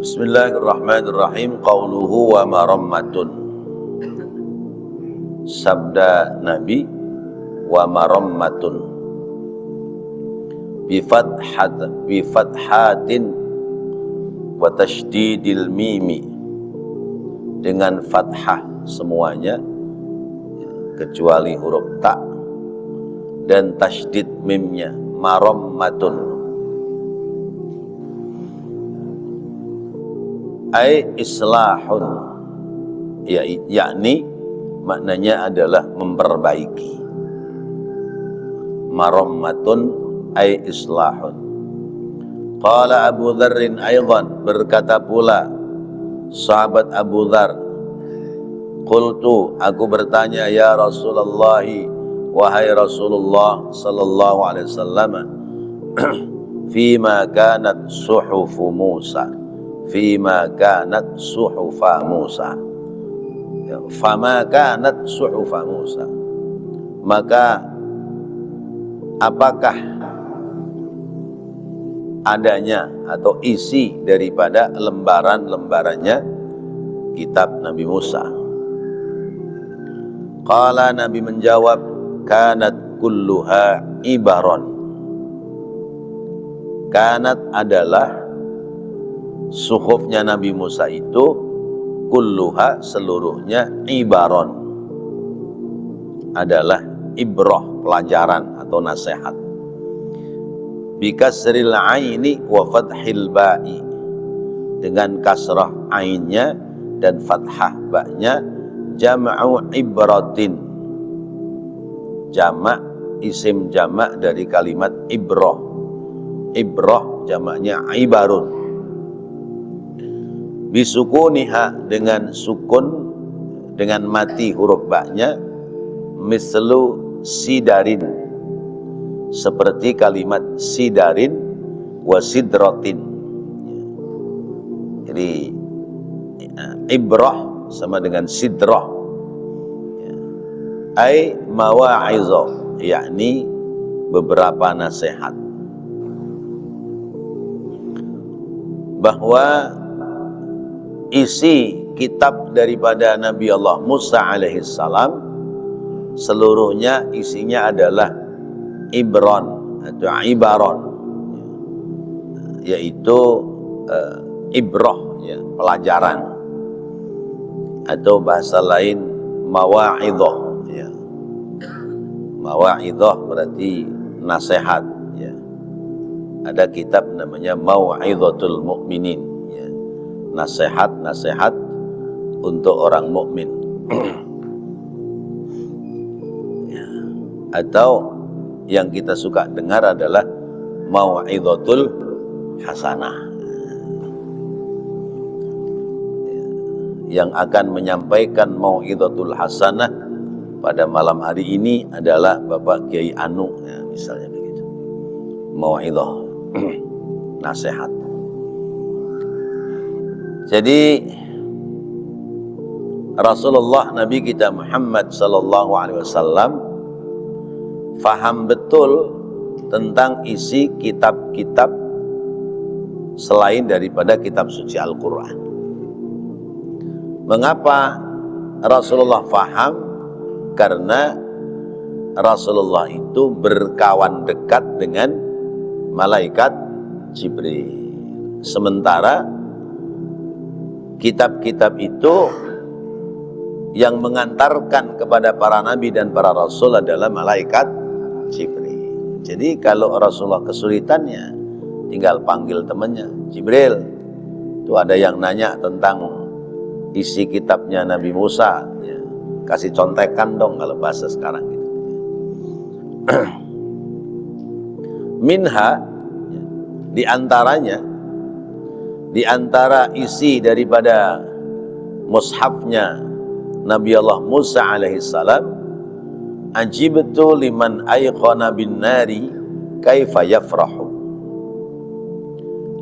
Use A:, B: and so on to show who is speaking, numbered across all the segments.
A: Bismillahirrahmanirrahim. Qauluhu wa marammatun. Sabda Nabi wa marammatun bi fathatin wa tasydidil mimi, dengan fathah semuanya kecuali huruf ta dan tasydid mimnya, marammatun ay islahun, yakni maknanya adalah memperbaiki. Marammatun ay islahun. Qala Abu Dzarrin aidan, berkata pula sahabat Abu Dzar, qultu, aku bertanya, ya Rasulullah, wahai Rasulullah sallallahu alaihi wasallam, fima kanat suhufu Musa, fima kanat suhufa Musa, fama kanat suhufa Musa, maka apakah adanya atau isi daripada lembaran-lembarannya kitab Nabi Musa. Qala, Nabi menjawab, kanat kulluha ibaron. Kanat adalah suhufnya Nabi Musa itu, kulluha seluruhnya, ibaron adalah ibrah, pelajaran atau nasihat. Bikasril aini wa fathil ba'i, dengan kasrah ainnya dan fathah ba'nya, jam'u ibratin, jamak, isim jamak dari kalimat ibrah. Ibrah jamaknya ibarun. Bisukuniha, dengan sukun, dengan mati huruf ba'nya, mislu sidarin, seperti kalimat sidarin wa sidratin. Jadi ibrah sama dengan sidrah, ay mawa'izah, yakni beberapa nasihat, bahwa isi kitab daripada Nabi Allah Musa alaihissalam seluruhnya isinya adalah ibron atau ibaron, yaitu ibrah, pelajaran, atau bahasa lain mawa'idhah. Mawa'idhah berarti nasihat. Ada kitab namanya Mau'idhatul Mu'minin, nasihat untuk orang mukmin. Atau yang kita suka dengar adalah Mau'idhatul Hasanah, yang akan menyampaikan Mau'idhatul Hasanah pada malam hari ini adalah Bapak Kiai Anu, misalnya begitu. Mau'idhah, nasihat. Jadi Rasulullah Nabi kita Muhammad sallallahu alaihi wasallam faham betul tentang isi kitab-kitab selain daripada kitab suci Al-Quran. Mengapa Rasulullah faham? Karena Rasulullah itu berkawan dekat dengan malaikat Jibril. Sementara kitab-kitab itu yang mengantarkan kepada para nabi dan para rasul adalah malaikat Jibril. Jadi kalau Rasulullah kesulitannya, tinggal panggil temannya, Jibril, itu ada yang nanya tentang isi kitabnya Nabi Musa, kasih contekan dong kalau bahasa sekarang gitu. Minha, diantaranya, di antara isi daripada mushafnya Nabi Allah Musa alaihissalam, ajibtu liman ayqana bin nari kaifa yafrahu.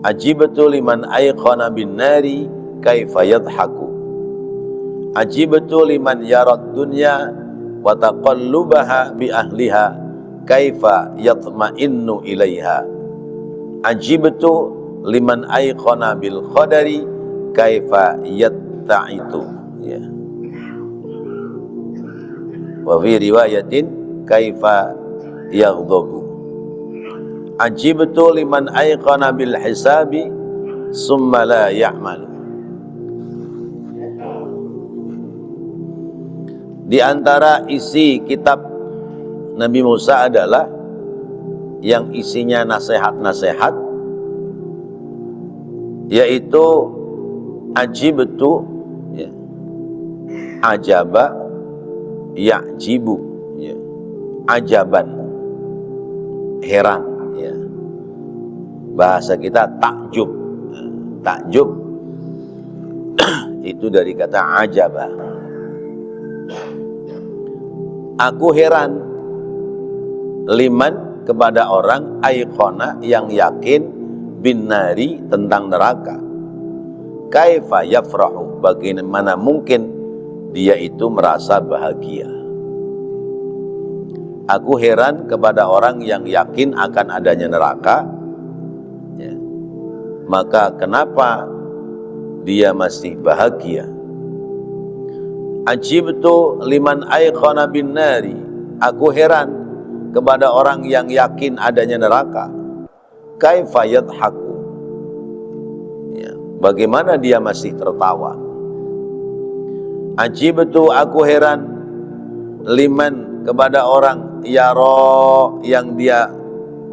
A: Ajibtu liman ayqana bin nari kaifa yadhaku. Ajibtu liman yarad dunya wa taqallubaha bi ahliha kaifa yatma'innu ilaiha. Ajibtu liman aiqana bil qadari kaifa yatta'itu, ya. Wa fi riwayatin kaifa yaghdabu. Ajibtu liman aiqana bil hisabi summa la ya'malu. Di antara isi kitab Nabi Musa adalah yang isinya nasihat-nasihat, yaitu ajibtu, ya, ajaba ya'jibu, ya, ajaban, heran, ya. Bahasa kita takjub. Takjub itu dari kata ajaba. Aku heran, liman kepada orang aiqona yang yakin bin nari tentang neraka. Kaifa yafrahu, bagaimana mungkin dia itu merasa bahagia. Aku heran kepada orang yang yakin akan adanya neraka, ya. Maka kenapa dia masih bahagia? Ajibtu liman aiqana bin nari, aku heran kepada orang yang yakin adanya neraka. Kaifa yadhaku, ya, bagaimana dia masih tertawa. Ajibtu, aku heran liman kepada orang yaro, yang dia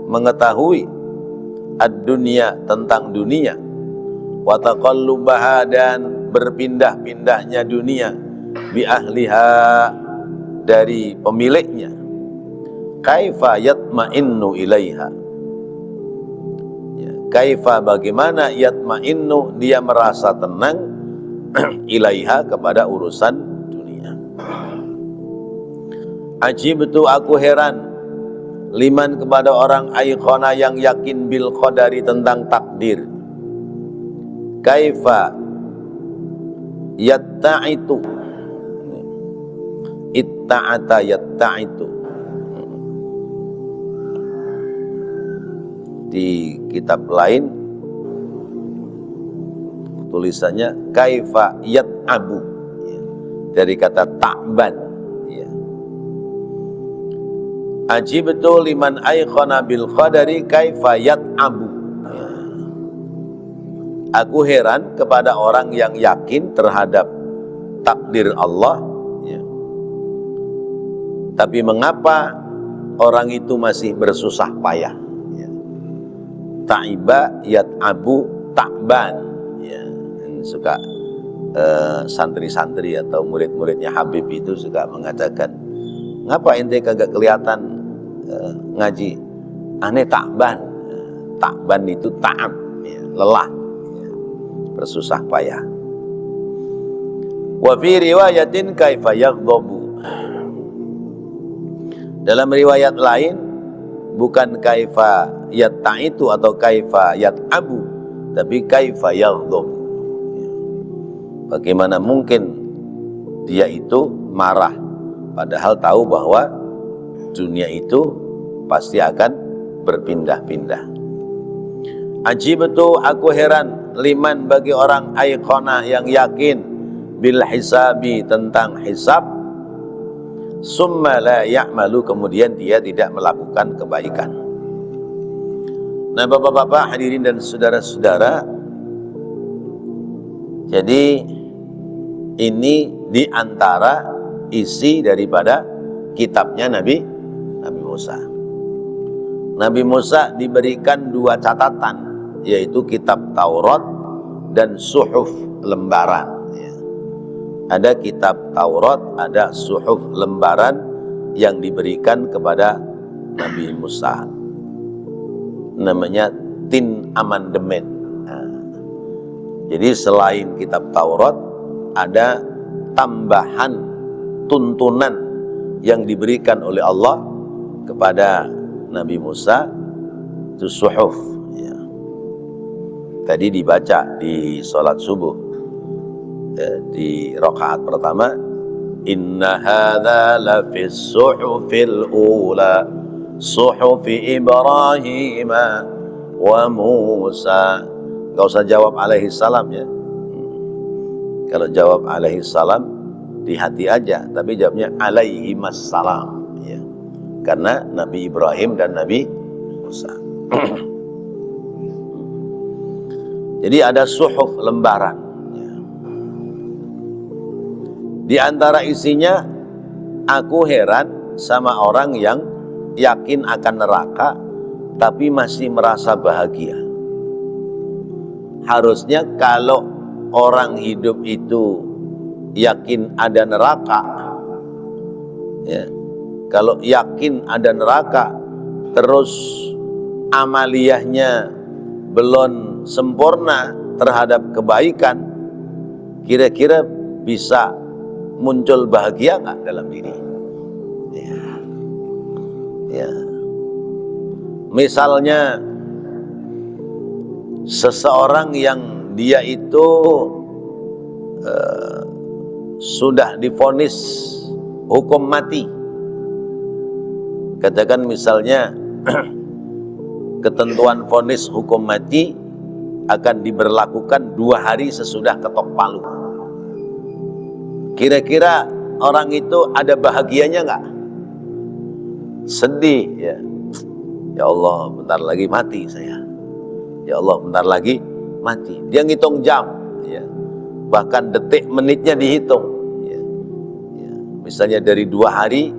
A: mengetahui ad-dunya, tentang dunia, wa taqallubaha, dan berpindah-pindahnya dunia, bi ahliha, dari pemiliknya. Kaifa yatma'innu ilaiha, ya, kaifa, bagaimana, yatma'innu, dia merasa tenang, ilaiha, kepada urusan dunia. Ajibtu, aku heran liman kepada orang aiqona yang yakin bil qadari, tentang takdir. Kaifa yatta'itu, itta'ata yatta'itu. Di kitab lain tulisannya kaifa yat'abu, ya, dari kata ta'ban, ya. Ajibtu liman aiqana bil qadari kaifa yat'abu, ya. Aku heran kepada orang yang yakin terhadap takdir Allah, ya. Tapi mengapa orang itu masih bersusah payah, ya. Ta'iba yat'abu ta'ban, ya. Suka santri-santri atau murid-muridnya Habib itu suka mengatakan, ngapa ente kagak kelihatan ngaji? Aneh ta'ban. Ta'ban itu ta'ab, ya, lelah, ya, bersusah payah. Wa fi riwayatin kaifa yaghdabu. Dalam riwayat lain bukan kaifa yatta'itu atau kaifa yat'abu, tapi kaifa yaghdabu. Bagaimana mungkin dia itu marah, padahal tahu bahwa dunia itu pasti akan berpindah-pindah. Ajibtu, aku heran liman, bagi orang aiqona yang yakin bil hisabi, tentang hisab, summa la ya'malu, kemudian dia tidak melakukan kebaikan. Nah, bapak-bapak, hadirin dan saudara-saudara, jadi ini diantara isi daripada kitabnya Nabi Musa. Nabi Musa diberikan dua catatan, yaitu kitab Taurat dan suhuf, lembaran, ya. Ada kitab Taurat, ada suhuf, lembaran yang diberikan kepada Nabi Musa, namanya tin amandemen. Nah, jadi selain kitab Taurat ada tambahan tuntunan yang diberikan oleh Allah kepada Nabi Musa, itu suhuf, ya. Tadi dibaca di sholat subuh, ya, di rakaat pertama, inna hadza lafis suhufil ula suhufi Ibrahim wa Musa. Gak usah jawab alaihi salam ya. Kalau jawab alaihi salam di hati aja, tapi jawabnya alaihi salam ya. Karena Nabi Ibrahim dan Nabi Musa. Jadi ada suhuf, lembaran ya. Di antara isinya, aku heran sama orang yang yakin akan neraka tapi masih merasa bahagia. Harusnya kalau orang hidup itu yakin ada neraka ya, kalau yakin ada neraka terus amaliyahnya belum sempurna terhadap kebaikan, kira-kira bisa muncul bahagia nggak dalam diri? Ya. Ya. Misalnya seseorang yang dia itu sudah divonis hukum mati, katakan misalnya ketentuan vonis hukum mati akan diberlakukan 2 hari sesudah ketok palu. Kira-kira orang itu ada bahagianya nggak? Sedih ya. Ya Allah, bentar lagi mati saya. Ya Allah, bentar lagi mati. Dia ngitung jam ya. Bahkan detik menitnya dihitung ya. Ya. Misalnya dari 2 hari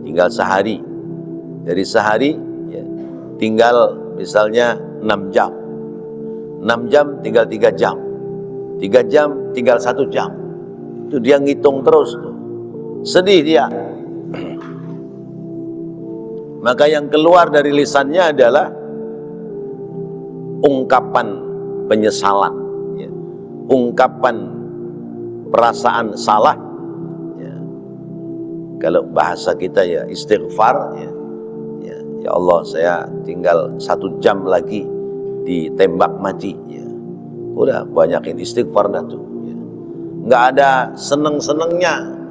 A: tinggal sehari. Dari sehari ya, tinggal misalnya 6 jam. 6 jam tinggal 3 jam. 3 jam tinggal 1 jam. Itu dia ngitung terus tuh. Sedih dia. Maka yang keluar dari lisannya adalah ungkapan penyesalan ya. Ungkapan perasaan salah ya. Kalau bahasa kita ya istighfar ya. Ya Allah, saya tinggal 1 jam lagi ditembak mati ya. Udah banyakin istighfar dah tuh ya. Nggak ada seneng-senengnya.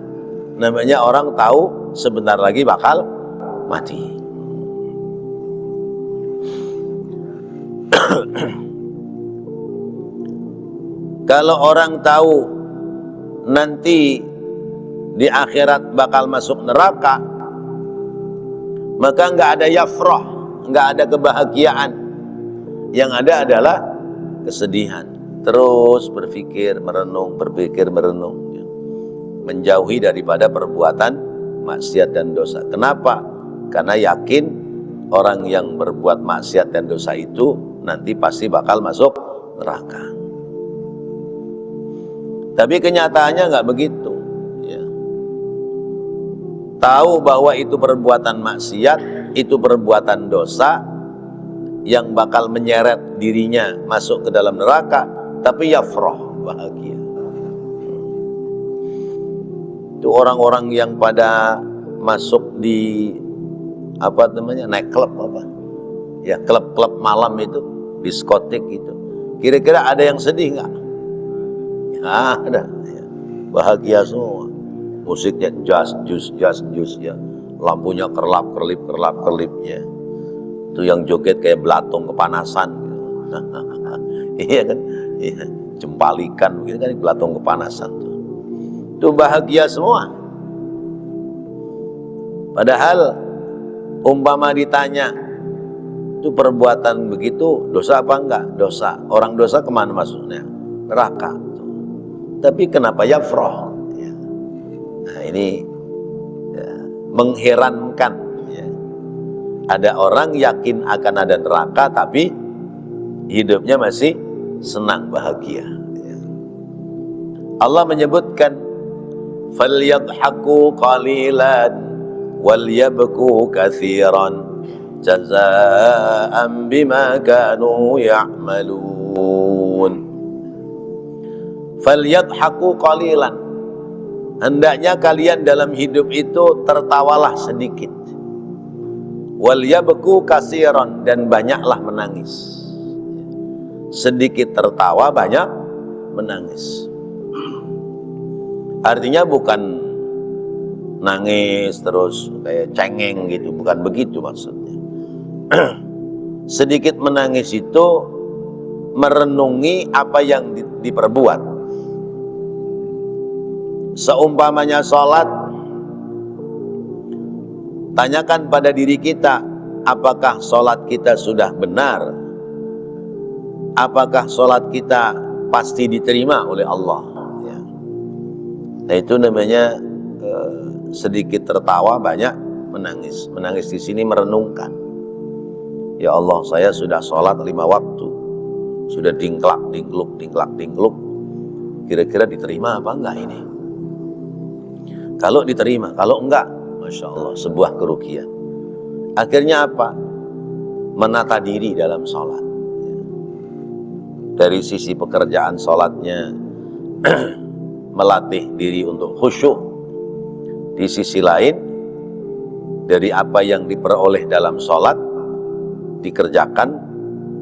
A: Namanya orang tahu sebentar lagi bakal mati. Kalau orang tahu nanti di akhirat bakal masuk neraka, maka nggak ada yafrah, nggak ada kebahagiaan. Yang ada adalah kesedihan. Terus berpikir, merenung, berpikir, merenung ya. Menjauhi daripada perbuatan maksiat dan dosa. Kenapa? Karena yakin orang yang berbuat maksiat dan dosa itu nanti pasti bakal masuk neraka. Tapi kenyataannya nggak begitu ya. Tahu bahwa itu perbuatan maksiat, itu perbuatan dosa yang bakal menyeret dirinya masuk ke dalam neraka, tapi yafrah, bahagia. Itu orang-orang yang pada masuk di apa namanya, naik klub apa ya, klub-klub malam itu, diskotik itu, kira-kira ada yang sedih nggak? Ya, ada ya. Bahagia semua, musiknya jazz ya, lampunya kerlap-kerlip ya. Itu yang joget kayak belatung kepanasan gitu. Iya kan, iya. Jempalikan begitu kan, belatung kepanasan tuh. Itu bahagia semua. Padahal umpama ditanya, itu perbuatan begitu dosa apa enggak? Dosa. Orang dosa kemana masuknya? Neraka. Tapi kenapa yafrah? Ya. Nah ini ya, mengherankan. Ya. Ada orang yakin akan ada neraka, tapi hidupnya masih senang, bahagia. Ya. Allah menyebutkan, فَلْيَضْحَكُوا قَلِيلًا وَلْيَبْكُوا كَثِيرًا جَزَاءً بِمَا كَانُوا يَعْمَلُونَ. فَلْيَضْحَكُوا قَلِيلًا. Hendaknya kalian dalam hidup itu tertawalah sedikit. وَلْيَبْكُوا كَثِيرًا, dan banyaklah menangis. Sedikit tertawa, banyak menangis. Artinya bukan nangis terus kayak cengeng gitu, bukan begitu maksudnya. Sedikit menangis itu merenungi apa yang diperbuat. Seumpamanya sholat, tanyakan pada diri kita, apakah sholat kita sudah benar? Apakah sholat kita pasti diterima oleh Allah? Ya. Nah, itu namanya sedikit tertawa, banyak menangis. Menangis di sini merenungkan. Ya Allah, saya sudah sholat 5 waktu, sudah dingklak dingkluk. Kira-kira diterima apa enggak ini? Kalau diterima, kalau enggak, Masya Allah, sebuah kerugian. Akhirnya apa? Menata diri dalam sholat. Dari sisi pekerjaan sholatnya, melatih diri untuk khusyuk. Di sisi lain, dari apa yang diperoleh dalam sholat, dikerjakan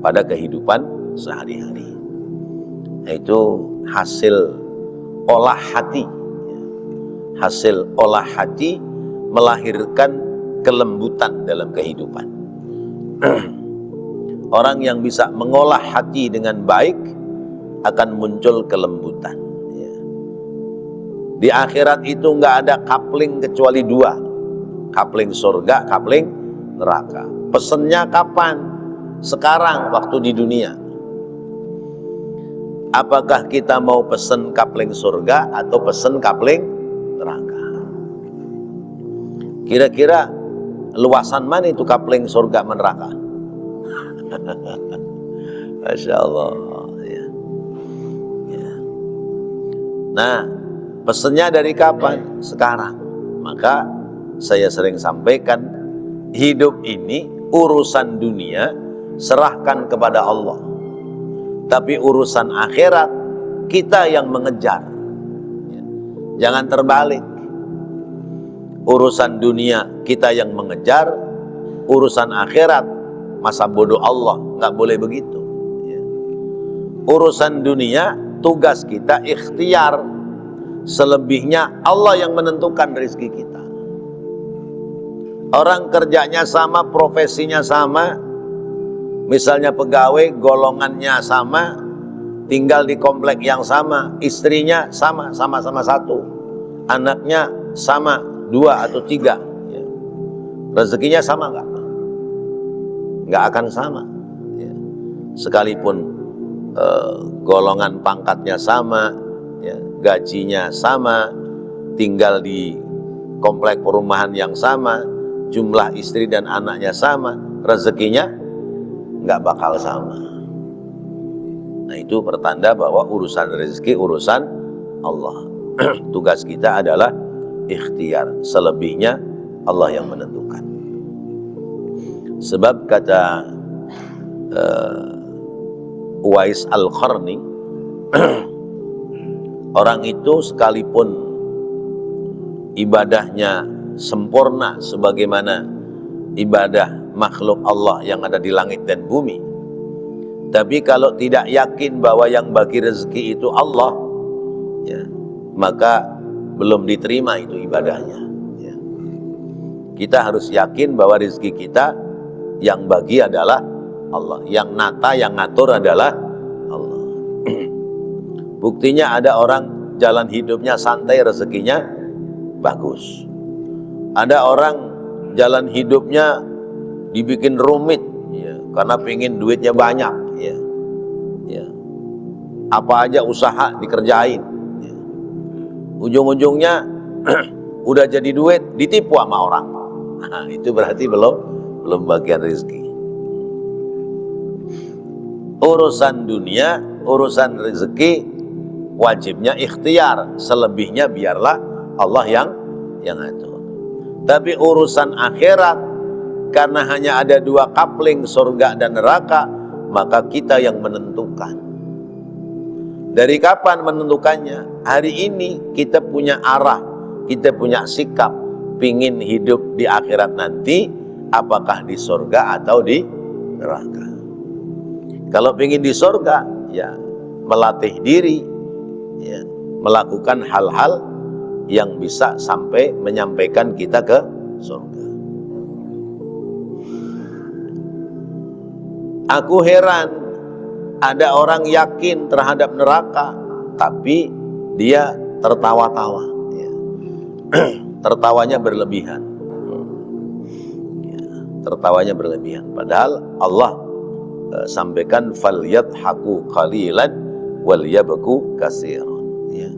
A: pada kehidupan sehari-hari. Nah, itu hasil olah hati. Hasil olah hati melahirkan kelembutan dalam kehidupan. Orang yang bisa mengolah hati dengan baik akan muncul kelembutan. Di akhirat itu nggak ada coupling kecuali 2, coupling surga, coupling neraka. Pesennya kapan? Sekarang, waktu di dunia. Apakah kita mau pesen coupling surga atau pesen coupling neraka? Kira-kira luasan mana itu coupling surga neraka? Masya Allah. Ya. Ya. Nah, pesennya dari kapan? Sekarang. Maka saya sering sampaikan, hidup ini urusan dunia serahkan kepada Allah, tapi urusan akhirat kita yang mengejar. Jangan terbalik. Urusan dunia kita yang mengejar, urusan akhirat masa bodoh Allah, nggak boleh begitu. Urusan dunia tugas kita ikhtiar, selebihnya Allah yang menentukan rezeki kita. Orang kerjanya sama, profesinya sama, misalnya pegawai golongannya sama, tinggal di komplek yang sama, istrinya sama-sama satu, anaknya sama 2 atau 3, ya. Rezekinya sama nggak? Nggak akan sama, ya. Sekalipun golongan pangkatnya sama, ya, gajinya sama, tinggal di komplek perumahan yang sama, jumlah istri dan anaknya sama, rezekinya nggak bakal sama. Nah, itu pertanda bahwa urusan rezeki urusan Allah. Tugas kita adalah ikhtiar, selebihnya Allah yang menentukan. Sebab kata Uwais Al-Qarni, orang itu sekalipun ibadahnya sempurna sebagaimana ibadah makhluk Allah yang ada di langit dan bumi, tapi kalau tidak yakin bahwa yang bagi rezeki itu Allah, ya, maka belum diterima itu ibadahnya, ya. Kita harus yakin bahwa rezeki kita yang bagi adalah Allah, yang nata, yang ngatur adalah Allah. Buktinya ada orang jalan hidupnya santai, rezekinya bagus. Ada orang jalan hidupnya dibikin rumit, ya, karena pengen duitnya banyak, ya. Ya. Apa aja usaha dikerjain, ya. Ujung-ujungnya udah jadi duit ditipu sama orang. Nah, itu berarti belum bagian rezeki. Urusan dunia, urusan rezeki wajibnya ikhtiar, selebihnya biarlah Allah yang atur. Tapi urusan akhirat, karena hanya ada 2 coupling surga dan neraka, maka kita yang menentukan. Dari kapan menentukannya? Hari ini kita punya arah, kita punya sikap, pingin hidup di akhirat nanti, apakah di surga atau di neraka. Kalau pingin di surga, ya melatih diri, ya, melakukan hal-hal yang bisa sampai menyampaikan kita ke surga. Aku heran Ada orang yakin terhadap neraka, tapi dia tertawa-tawa, ya. Tertawanya berlebihan, ya, tertawanya berlebihan. Padahal Allah sampaikan falyadhaku qalilan wal yabku katsiran, ya.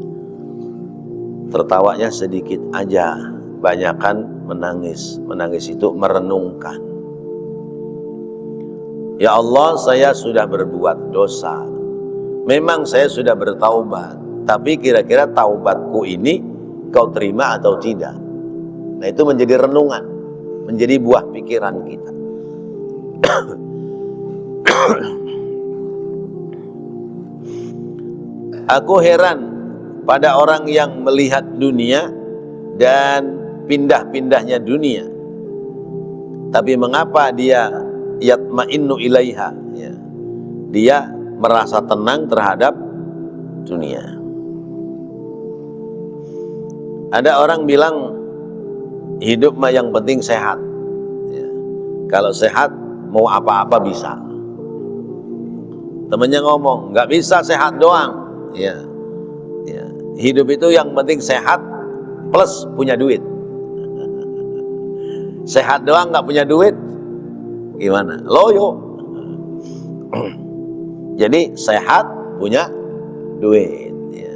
A: Tertawanya sedikit aja, banyakan menangis. Menangis itu merenungkan. Ya Allah, saya sudah berbuat dosa. Memang saya sudah bertaubat, tapi kira-kira taubatku ini kau terima atau tidak? Nah, itu menjadi renungan, menjadi buah pikiran kita. Aku heran pada orang yang melihat dunia dan pindah-pindahnya dunia, tapi mengapa dia yatma'innu ilaiha, ya. Dia merasa tenang terhadap dunia. Ada orang bilang hidup mah yang penting sehat, ya. Kalau sehat mau apa-apa bisa. Temennya ngomong nggak bisa sehat doang, ya. Ya. Hidup itu yang penting sehat plus punya duit. Sehat doang nggak punya duit, gimana? Loyo. Jadi sehat punya duit, ya.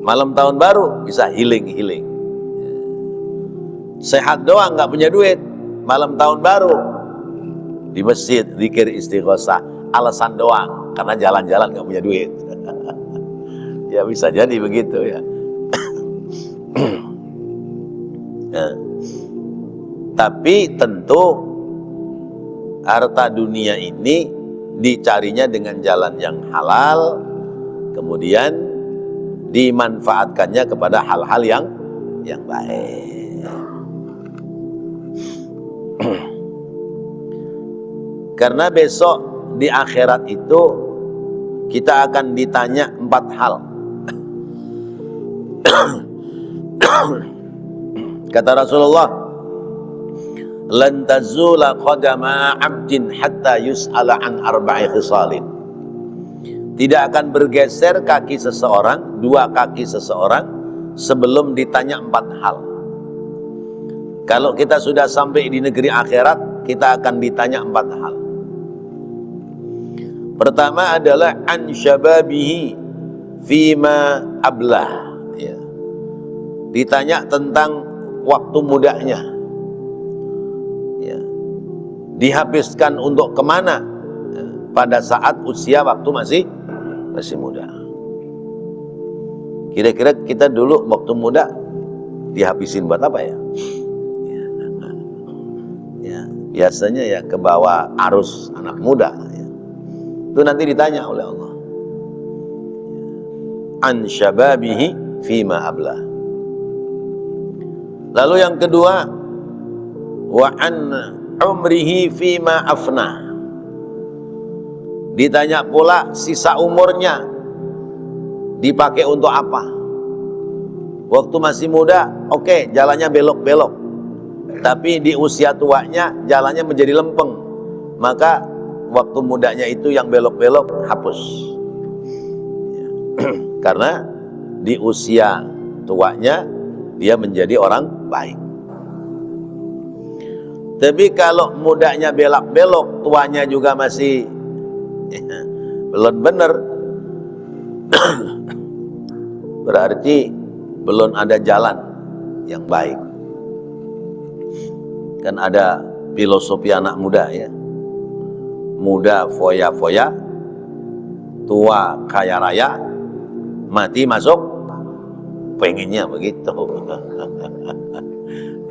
A: Malam tahun baru bisa healing, ya. Sehat doang nggak punya duit, malam tahun baru di masjid zikir istighosah, alasan doang karena jalan-jalan nggak punya duit. Ya bisa jadi begitu, ya. Nah, tapi tentu harta dunia ini dicarinya dengan jalan yang halal, kemudian dimanfaatkannya kepada hal-hal yang baik. Karena besok di akhirat itu kita akan ditanya 4 hal. Kata Rasulullah, lan tazula qadama 'abdin hatta yus'ala an arba'i khisalin. Tidak akan bergeser kaki seseorang, 2 kaki seseorang sebelum ditanya 4 hal. Kalau kita sudah sampai di negeri akhirat, kita akan ditanya 4 hal. Pertama adalah an syababihi fima ablah, ya. Ditanya tentang waktu mudanya, ya. Dihabiskan untuk kemana, ya, pada saat usia waktu masih muda. Kira-kira kita dulu waktu muda dihabisin buat apa, ya? Ya, biasanya ya ke bawah arus anak muda, ya. Itu nanti ditanya oleh Allah. An syababihi fima ablah. Lalu yang kedua, wa an umrihi fima afna. Ditanya pula sisa umurnya dipakai untuk apa. Waktu masih muda, oke, jalannya belok-belok, tapi di usia tuanya jalannya menjadi lempeng, maka waktu mudanya itu yang belok-belok hapus. Karena di usia tuanya dia menjadi orang baik. Tapi kalau mudanya belok-belok, tuanya juga masih belum benar, berarti belum ada jalan yang baik. Kan ada filosofi anak muda, ya. Muda foya-foya, tua kaya raya, mati masuk pengennya begitu.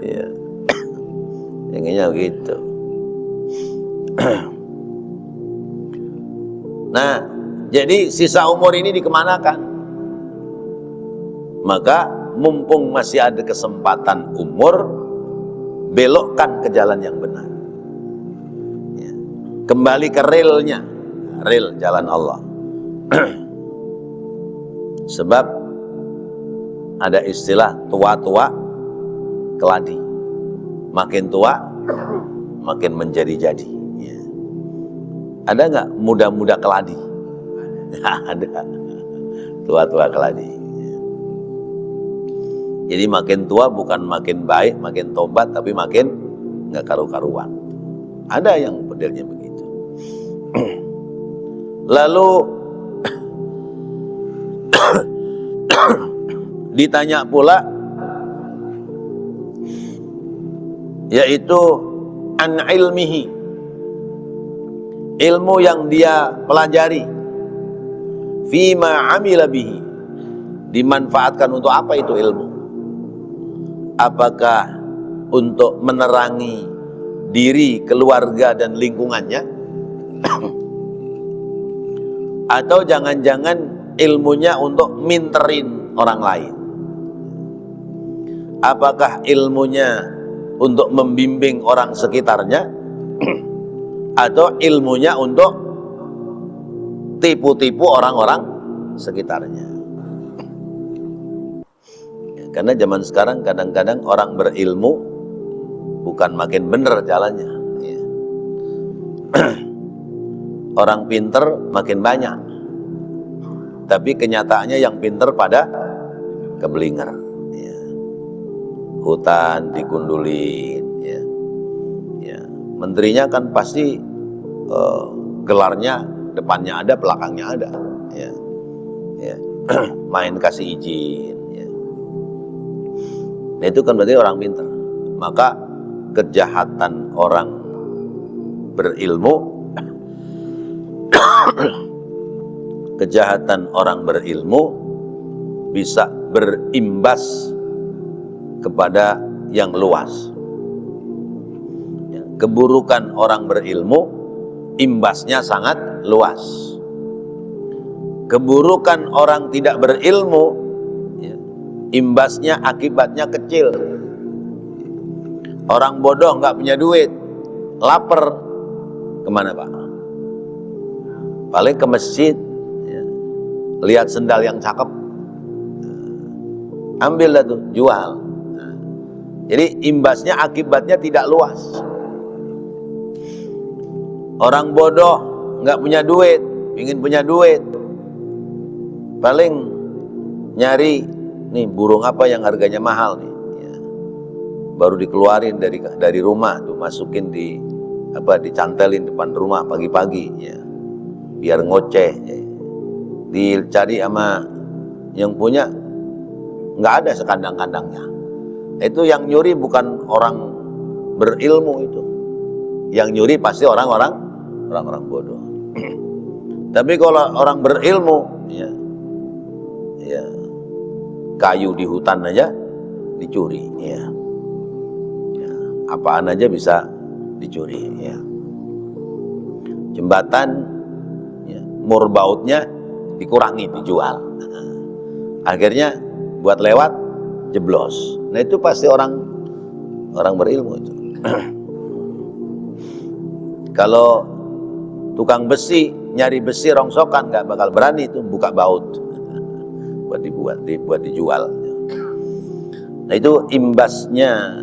A: Ya. Pengennya begitu. Nah, jadi sisa umur ini dikemanakan? Maka mumpung masih ada kesempatan umur, belokkan ke jalan yang benar, ya. Kembali ke relnya, rel jalan Allah. Sebab ada istilah tua-tua keladi, makin tua makin menjadi-jadi, ya. Ada nggak muda-muda keladi? Ada tua-tua keladi. Jadi makin tua bukan makin baik, makin tobat, tapi makin nggak karu-karuan. Ada yang modelnya begitu. Lalu ditanya pula, yaitu an ilmihi, ilmu yang dia pelajari, fima amila bihi, dimanfaatkan untuk apa itu ilmu? Apakah untuk menerangi diri, keluarga, dan lingkungannya? Atau jangan-jangan ilmunya untuk minterin orang lain? Apakah ilmunya untuk membimbing orang sekitarnya? Atau ilmunya untuk tipu-tipu orang-orang sekitarnya? Karena zaman sekarang kadang-kadang orang berilmu bukan makin benar jalannya, ya. Orang pinter makin banyak, tapi kenyataannya yang pinter pada kebelinger, ya. Hutan digundulin, ya. Ya. Menterinya kan pasti gelarnya depannya ada, belakangnya ada, ya. Ya. Main kasih izin. Nah, itu kan berarti orang pintar. Maka kejahatan orang berilmu kejahatan orang berilmu bisa berimbas kepada yang luas. Keburukan orang berilmu imbasnya sangat luas. Keburukan orang tidak berilmu imbasnya, akibatnya kecil. Orang bodoh nggak punya duit, lapar, kemana Pak? Paling ke masjid, ya. Lihat sendal yang cakep, ambil dah tuh, jual. Nah, jadi imbasnya, akibatnya tidak luas. Orang bodoh nggak punya duit, ingin punya duit, paling nyari nih burung apa yang harganya mahal nih, ya. Baru dikeluarin dari rumah tuh, masukin dicantelin depan rumah pagi-pagi, ya. Biar ngoceh, ya. Dicari sama yang punya, nggak ada sekandang-kandangnya. Itu yang nyuri bukan orang berilmu itu, yang nyuri pasti orang-orang bodoh. Tapi kalau orang berilmu, ya, ya. Kayu di hutan aja dicuri, ya. Ya, apaan aja bisa dicuri, ya. Jembatan, ya, mur bautnya dikurangi, dijual. Akhirnya buat lewat jeblos. Nah, itu pasti orang berilmu itu. Kalau tukang besi nyari besi rongsokan nggak bakal berani itu buka baut buat dijual. Nah, itu imbasnya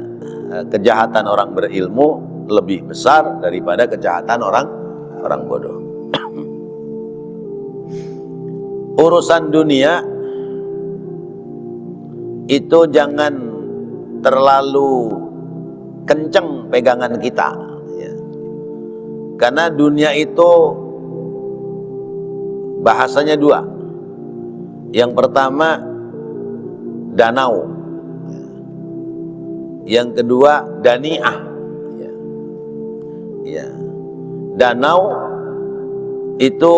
A: kejahatan orang berilmu lebih besar daripada kejahatan orang bodoh. Urusan dunia itu jangan terlalu kenceng pegangan kita, ya. Karena dunia itu bahasanya dua. Yang pertama danau, yang kedua dani'ah, ya. Ya. Danau itu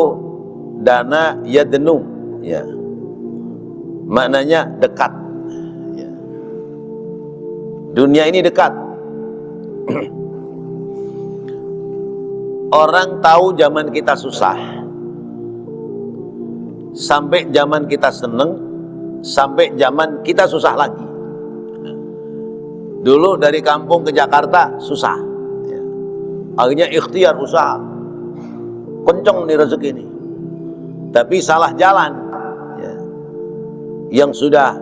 A: dana yadnu, ya. Maknanya dekat, ya. Dunia ini dekat. Orang tahu zaman kita susah, sampai zaman kita seneng, sampai zaman kita susah lagi. Dulu dari kampung ke Jakarta susah, ya. Akhirnya ikhtiar usaha, kenceng nih rezeki nih, tapi salah jalan, ya. Yang sudah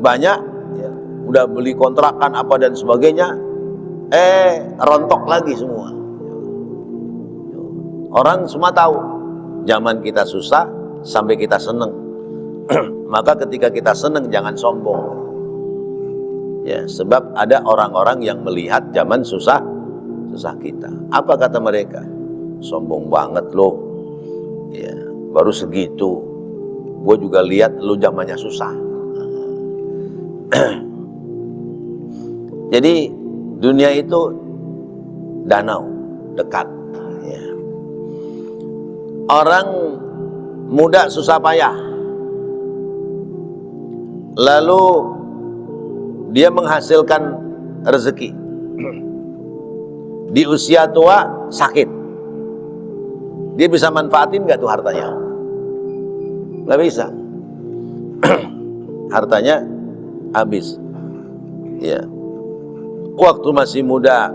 A: banyak, ya, udah beli kontrakan apa dan sebagainya, rontok lagi semua. Orang semua tahu zaman kita susah, sampai kita senang. Maka ketika kita senang jangan sombong. Ya, sebab ada orang-orang yang melihat zaman susah kita. Apa kata mereka? Sombong banget loh. Ya, baru segitu. Gue juga lihat lu zamannya susah. Jadi dunia itu danau dekat. Ya. Orang muda susah payah, lalu dia menghasilkan rezeki. Di usia tua sakit, dia bisa manfaatin gak tuh hartanya? Gak bisa. Hartanya habis. Ya. Waktu masih muda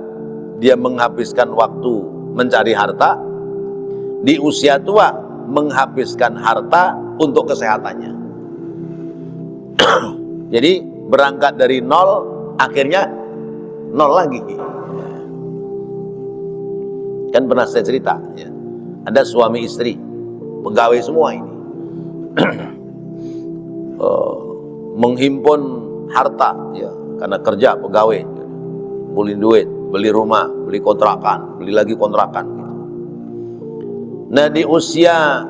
A: dia menghabiskan waktu mencari harta, di usia tua menghabiskan harta untuk kesehatannya. Jadi berangkat dari nol, akhirnya nol lagi. Kan pernah saya cerita, ya. Ada suami istri, pegawai semua ini. Menghimpun harta, ya, karena kerja pegawai, beli duit, beli rumah, beli kontrakan, beli lagi kontrakan. Nah di usia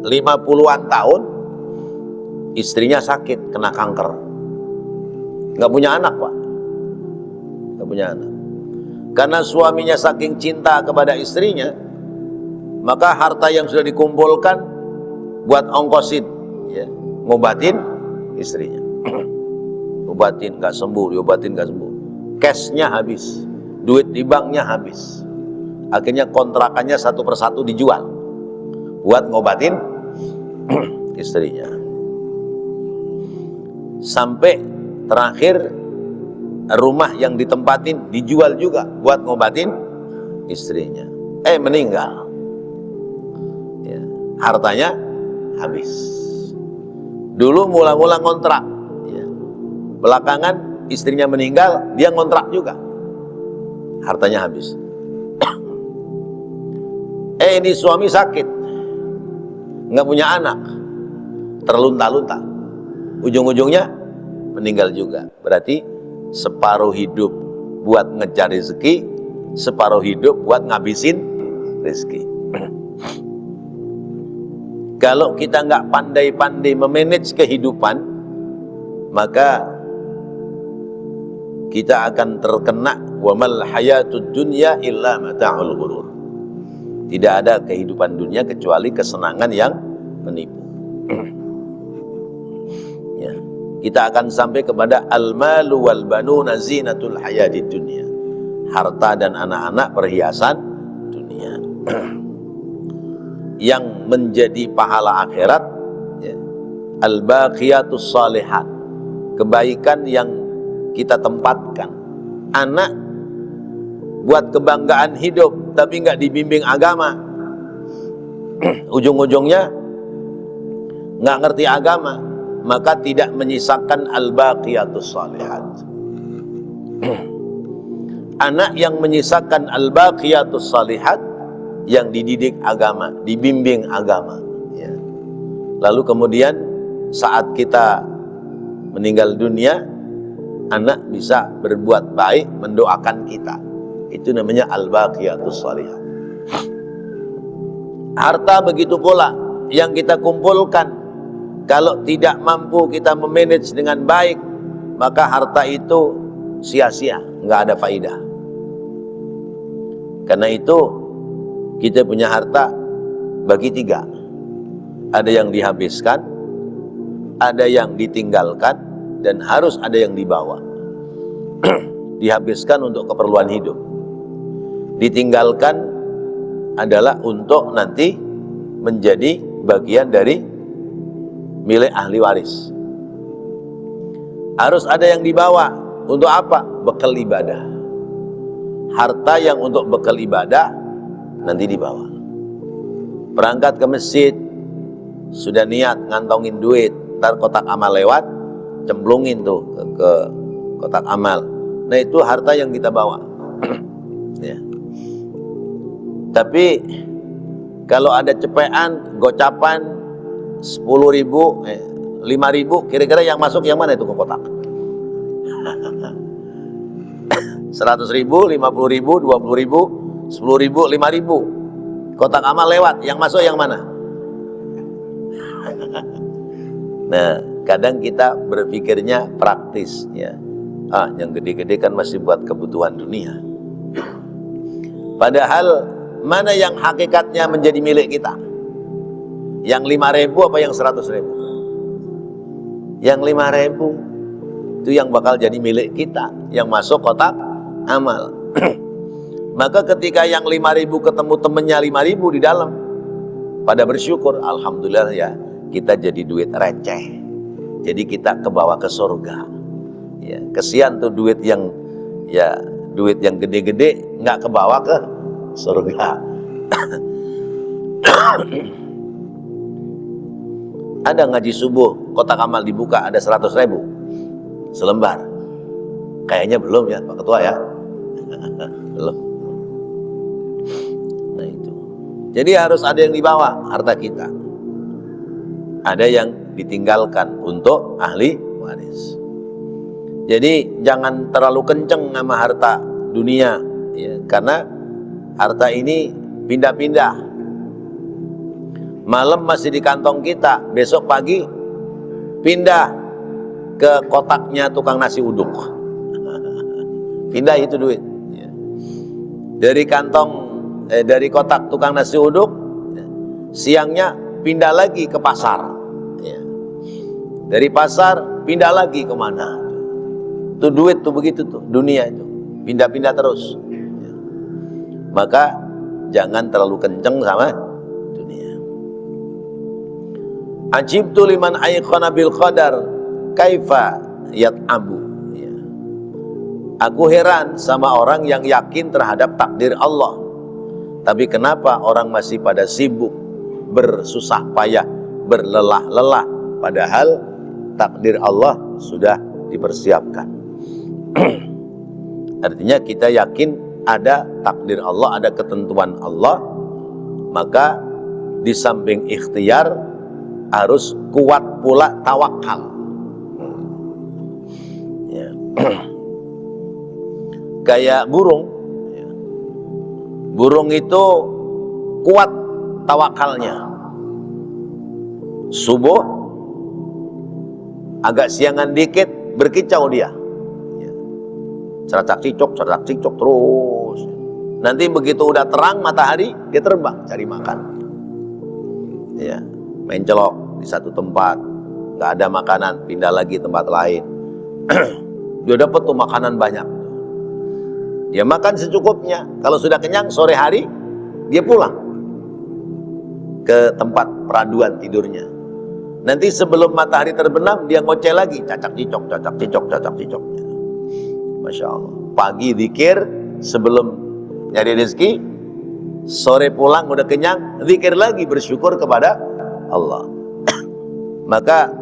A: 50-an tahun, istrinya sakit, kena kanker. Nggak punya anak, Pak. Nggak punya anak. Karena suaminya saking cinta kepada istrinya, maka harta yang sudah dikumpulkan buat ongkosin, ya, ngobatin istrinya. Obatin nggak sembuh, diobatin nggak sembuh. Cashnya habis, duit di banknya habis. Akhirnya kontrakannya satu persatu dijual buat ngobatin istrinya. Sampai terakhir rumah yang ditempatin dijual juga buat ngobatin istrinya. Meninggal. Ya, hartanya habis. Dulu mula-mula ngontrak, ya. Belakangan istrinya meninggal, dia ngontrak juga. Hartanya habis. Ini suami sakit, nggak punya anak, terlunta-lunta, ujung-ujungnya meninggal juga. Berarti separuh hidup buat ngejar rezeki, separuh hidup buat ngabisin rezeki. Kalau kita nggak pandai-pandai memanage kehidupan, maka kita akan terkena wamal hayatud dunya illa mata'ul ghurur. Tidak ada kehidupan dunia kecuali kesenangan yang menipu. Ya. Kita akan sampai kepada al-malu wal banuna zinatul hayatid dunya. Harta dan anak-anak perhiasan dunia. Yang menjadi pahala akhirat, ya, al-baqiyatus shalihat. Kebaikan yang kita tempatkan. Anak buat kebanggaan hidup tapi nggak dibimbing agama, ujung-ujungnya nggak ngerti agama, maka tidak menyisakan al-baqiyatus shalihat. Anak yang menyisakan al-baqiyatus shalihat, yang dididik agama, dibimbing agama, ya. Lalu kemudian saat kita meninggal dunia, anak bisa berbuat baik, mendoakan kita. Itu namanya al-baqiyatus shalihat. Harta begitu pula yang kita kumpulkan, kalau tidak mampu kita memanage dengan baik, maka harta itu sia-sia, nggak ada faidah. Karena itu kita punya harta bagi tiga. Ada yang dihabiskan, ada yang ditinggalkan, dan harus ada yang dibawa. Dihabiskan untuk keperluan hidup, ditinggalkan adalah untuk nanti menjadi bagian dari milik ahli waris. Harus ada yang dibawa. Untuk apa? Bekal ibadah. Harta yang untuk bekal ibadah nanti dibawa. Berangkat ke masjid, sudah niat ngantongin duit, ntar kotak amal lewat, cemplungin tuh ke kotak amal. Nah itu harta yang kita bawa. Ya. Tapi Kalau ada cepean, gocapan 10.000, 5.000, kira-kira yang masuk yang mana itu ke kotak? 100.000, 50.000, 20.000, 10.000, 5.000. Kotak amal lewat, yang masuk yang mana? Nah, kadang kita berpikirnya praktis, ya. Yang gede-gede kan masih buat kebutuhan dunia. Padahal mana yang hakikatnya menjadi milik kita? Yang 5.000 apa yang 100.000? Yang 5.000 itu yang bakal jadi milik kita, yang masuk kotak amal. Maka ketika yang 5.000 ketemu temennya 5.000 di dalam, pada bersyukur, alhamdulillah ya, kita jadi duit receh. Jadi kita kebawa ke surga. Ya, kesian tuh duit yang gede-gede nggak kebawa ke surga. Ada ngaji subuh, kotak amal dibuka, ada 100.000 selembar. Kayaknya belum ya Pak Ketua ya. Belum. Nah itu. Jadi harus ada yang dibawa harta kita. Ada yang ditinggalkan untuk ahli waris. Jadi jangan terlalu kenceng sama harta dunia, ya, karena harta ini pindah-pindah. Malam masih di kantong kita, besok pagi pindah ke kotaknya tukang nasi uduk. Pindah itu duit. Ya. Dari kotak tukang nasi uduk, ya, siangnya pindah lagi ke pasar. Ya. Dari pasar pindah lagi kemana? Tuh duit tuh begitu tuh, dunia itu pindah-pindah terus. Ya. Maka jangan terlalu kenceng sama dunia. Ajibtu liman ayqana bil qadar kaifa yat'abu. Ya. Aku heran sama orang yang yakin terhadap takdir Allah. Tapi kenapa orang masih pada sibuk, bersusah payah, berlelah-lelah, padahal takdir Allah sudah dipersiapkan. Artinya kita yakin ada takdir Allah, ada ketentuan Allah, maka di samping ikhtiar harus kuat pula tawakal. Ya. Kayak burung, ya. Burung itu kuat tawakalnya. Subuh agak siangan dikit berkicau dia. Ceracak cicok terus. Nanti begitu udah terang matahari, dia terbang cari makan. Ya, main celok di satu tempat, nggak ada makanan, pindah lagi tempat lain. Dia dapat tuh makanan banyak. Dia makan secukupnya. Kalau sudah kenyang sore hari, dia pulang ke tempat peraduan tidurnya. Nanti sebelum matahari terbenam, dia ngoceh lagi, cacak cicok. Masya Allah. Pagi zikir sebelum nyari rezeki, sore pulang udah kenyang, zikir lagi, bersyukur kepada Allah. Maka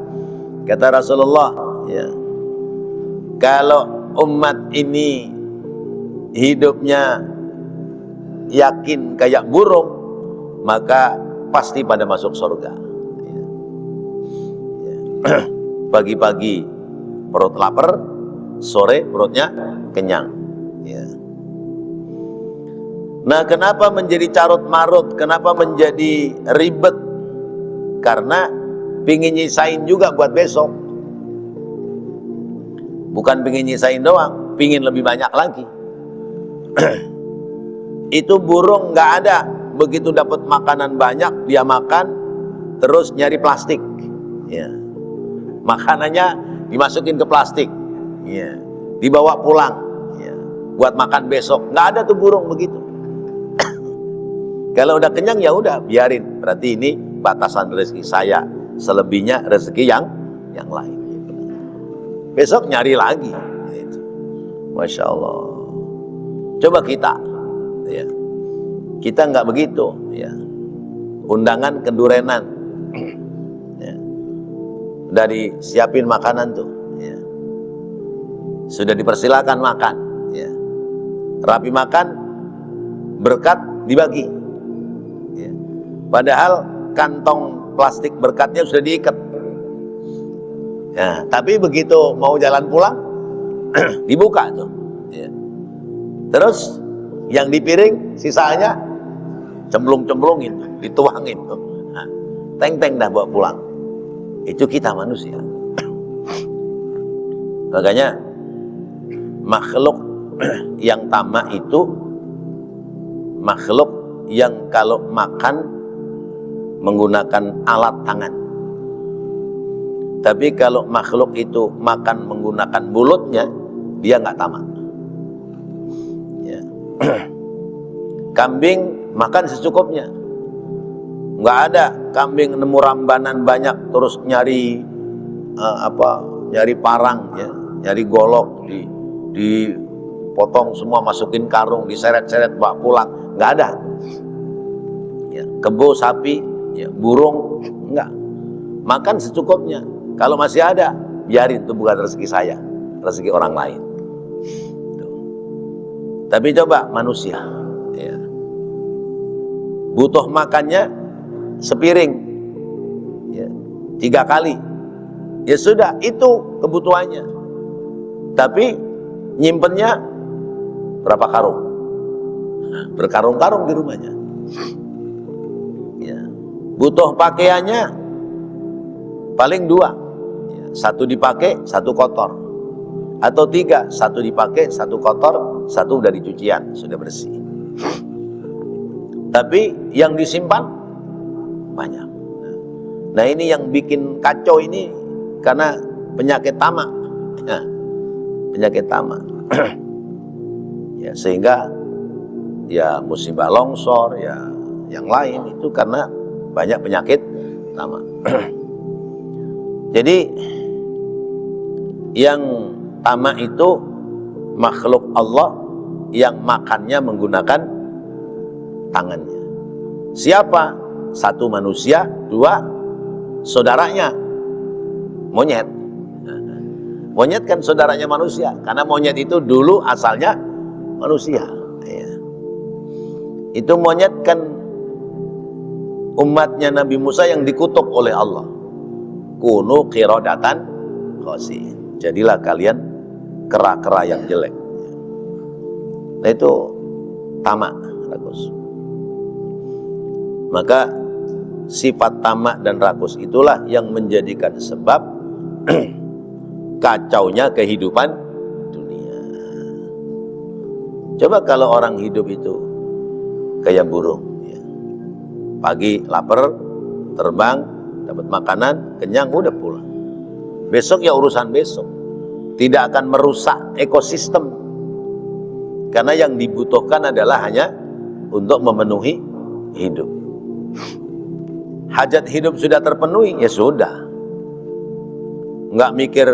A: kata Rasulullah, ya, kalau umat ini hidupnya yakin kayak burung, maka pasti pada masuk surga. Ya. Ya. Pagi-pagi perut lapar, sore perutnya kenyang. Ya. Nah, kenapa menjadi carut marut? Kenapa menjadi ribet? Karena pingin nyisain juga buat besok. Bukan pingin nyisain doang, pingin lebih banyak lagi. Itu burung nggak ada, begitu dapat makanan banyak dia makan, terus nyari plastik. Ya. Makanannya dimasukin ke plastik. Ya, dibawa pulang, ya, buat makan besok. Nggak ada tuh burung begitu. Kalau udah kenyang ya udah, biarin. Berarti ini batasan rezeki saya. Selebihnya rezeki yang lain. Besok nyari lagi. Gitu. Masya Allah. Coba kita, ya, kita nggak begitu. Ya. Undangan kedurenan, ya. Udah disiapin makanan tuh. Ya. Sudah dipersilakan makan, ya. Rapi makan, berkat dibagi, ya. Padahal kantong plastik berkatnya sudah diikat. Ya, tapi begitu mau jalan pulang dibuka tuh. Ya. Terus yang di piring sisanya cemplung-cemplungin, dituangin tuh. Nah, teng-teng dah bawa pulang. Itu kita manusia. Makanya makhluk yang tamak itu makhluk yang kalau makan menggunakan alat tangan. Tapi kalau makhluk itu makan menggunakan mulutnya, dia nggak tamak. Ya. Kambing makan secukupnya. Nggak ada kambing nemu rambanan banyak terus nyari nyari parang, ya, nyari golok, dipotong semua, masukin karung, diseret-seret bawa pulang. Nggak ada. Ya, kebo sapi, ya, burung, enggak. Makan secukupnya. Kalau masih ada, biarin, itu bukan rezeki saya, rezeki orang lain. Tuh. Tapi coba manusia, ya, butuh makannya sepiring, ya, 3 kali, ya sudah, itu kebutuhannya. Tapi nyimpennya berapa karung? Berkarung-karung di rumahnya. Ya. Butuh pakaiannya paling 2, ya, 1 dipakai, 1 kotor, atau 3, 1 dipakai, 1 kotor, 1 udah dicucian, sudah bersih. Tapi yang disimpan banyak. Nah, ini yang bikin kacau ini karena penyakit tamak, ya, penyakit tamak. Ya, sehingga ya musibah longsor, ya yang lain itu karena banyak penyakit tamak. Jadi yang tamak itu makhluk Allah yang makannya menggunakan tangannya. Siapa? 1 manusia, 2 saudaranya, monyet. Monyet kan saudaranya manusia, karena monyet itu dulu asalnya manusia. Ya. Itu monyet kan umatnya Nabi Musa yang dikutuk oleh Allah. Kunu qiradatan khasi'in. Jadilah kalian kera-kera yang jelek. Nah, itu tamak, rakus. Maka sifat tamak dan rakus itulah yang menjadikan sebab kacaunya kehidupan dunia. Coba kalau orang hidup itu kayak burung, ya. Pagi lapar, terbang, dapat makanan, kenyang, udah pulang. Besok ya urusan besok. Tidak akan merusak ekosistem. Karena yang dibutuhkan adalah hanya untuk memenuhi hidup. Hajat hidup sudah terpenuhi, ya sudah. Nggak mikir,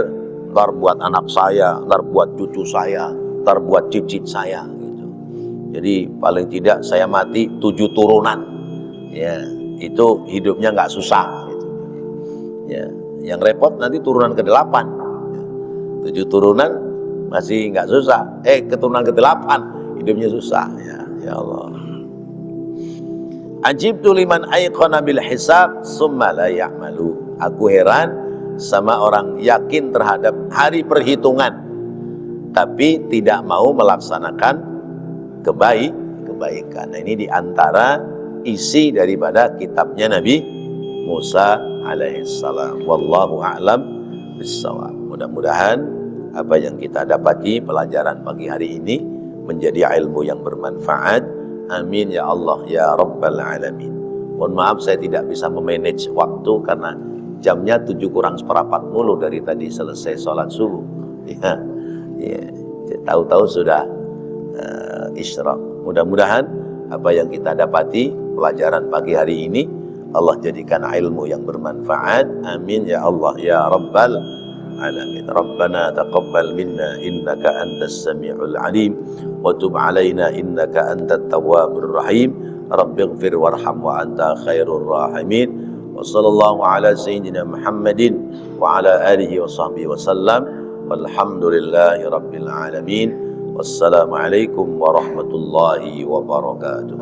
A: ntar buat anak saya, ntar buat cucu saya, ntar buat cicit saya, gitu. Jadi paling tidak saya mati 7 turunan, ya, itu hidupnya nggak susah, gitu. Ya, yang repot nanti turunan ke-8, 7 turunan masih nggak susah, keturunan ke-8 hidupnya susah, ya Allah. Ajibtu liman aiqana bil hisab summa la ya'malu. Aku heran sama orang yakin terhadap hari perhitungan tapi tidak mau melaksanakan kebaikan. Nah, ini diantara isi daripada kitabnya Nabi Musa alaihissalam. Wallahu a'lam bissawab. Mudah-mudahan apa yang kita dapati pelajaran pagi hari ini menjadi ilmu yang bermanfaat. Amin ya Allah ya Rabbal Alamin. Mohon maaf saya tidak bisa memanage waktu karena jamnya 7:04 mulu dari tadi selesai sholat subuh. Ya, tahu-tahu sudah isyraq. Mudah-mudahan apa yang kita dapati pelajaran pagi hari ini Allah jadikan ilmu yang bermanfaat. Amin ya Allah ya Rabbal Alamin. Rabbana taqabbal minna innaka antas sami'ul alim wa tub alaina innaka antat tawwabur rahim. Rabbighfir warham wa anta khairur rahimin. Wa sallallahu ala sayyidina Muhammadin wa ala alihi wa sahbihi wa sallam. Walhamdulillahi rabbil alamin. Wassalamu alaikum warahmatullahi wabarakatuh.